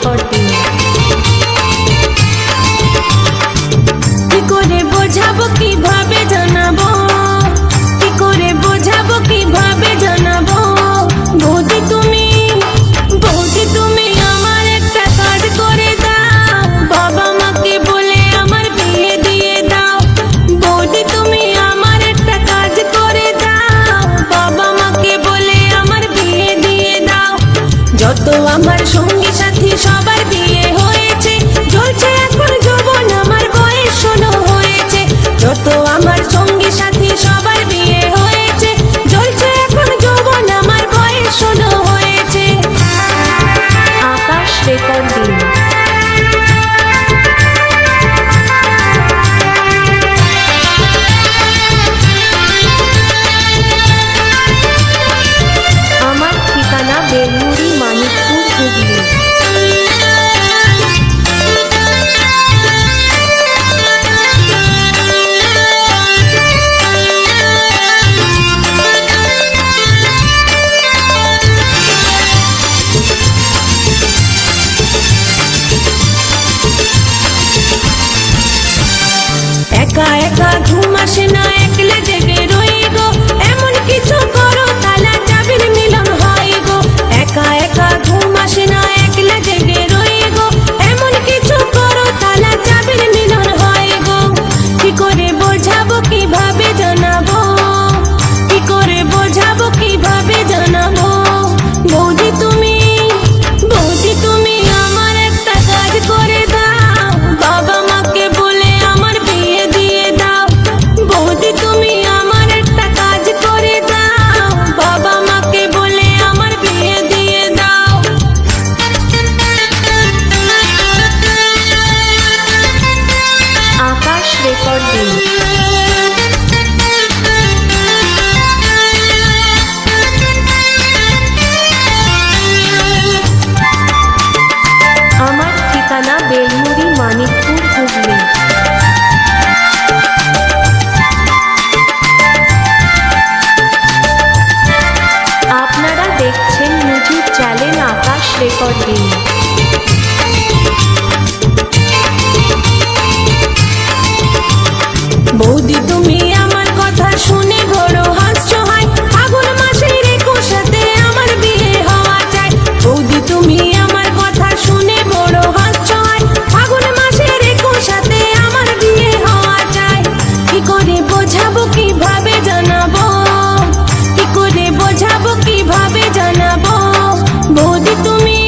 Recording. কি করে বোঝাবো কিভাবে জানাবো, কি করে বোঝাবো কিভাবে জানাবো, বৌদি তুমি আমার একটা কাজ করে দাও, বাবা মাকে বলে আমার বিয়ে দিয়ে দাও। বৌদি তুমি আমার একটা কাজ করে দাও, বাবা মাকে বলে আমার বিয়ে দিয়ে দাও। যত আমার সঙ্গী সাথী সবার বিয়ে হয়েছে, চলছে এখন যৌবন আমার বয়স 16 হয়েছে। যত আমার সঙ্গী সাথী সবার বিয়ে হয়েছে, চলছে এখন যৌবন আমার বয়স 16 হয়েছে। আকাশ রেকর্ডিং। আমার ঠিকানা বেলমুড়ি, মানিকপুর, হুগলি। একা একা ঘুম আসে না, একলা জেগে রই গো, এমন কিছু করো তালা চাবির মিলন হয় গো। একা একা ঘুম আসে না, একলা জেগে রই গো, এমন কিছু করো তালা চাবির মিলন হয় গো। কি করে বোঝাবো কিভাবে জানাবো, কি করে বোঝাবো কিভাবে জানাবো, বৌদি তুমি আমার একটা কাজ করে দাও, বাবা মাকে বলে আমার বিয়ে দিয়ে দাও। বৌদি তুমি আমার একটা কাজ করে দাও, বাবা মাকে বলে আমার বিয়ে দিয়ে দাও। আকাশ রেকর্ডিং। আমার ঠিকানা বেলমুড়ি, মানিকপুর, হুগলি। আপনারা দেখছেন ইউটিউব চ্যানেল আকাশ রেকর্ডিং। বৌদি তুমি আমার কথা শুনে বড় হাসছো হয়, ফাগুন মাসের 21 আমার বিয়ে হওয়া চাই। বৌদি তুমি আমার কথা শুনে বড় হাসছো হয়, ফাগুন মাসের 21 আমার বিয়ে হওয়া চাই। কি করে বোঝাবো কিভাবে জানাবো, কি করে বোঝাবো কিভাবে জানাবো, বৌদি তুমি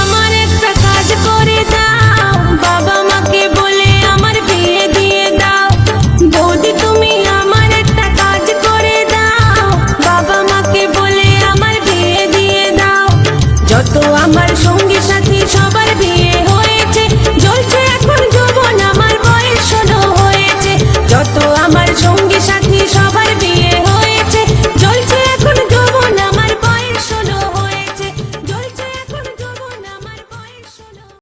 আমার একটা কাজ করে দাও, বাবা মাকে বলে আমার বিয়ে দিয়ে দাও। বৌদি তুমি আমার একটা কাজ করে দাও, বাবা মাকে বলে আমার বিয়ে দিয়ে দাও। যত আমার সঙ্গী সাথী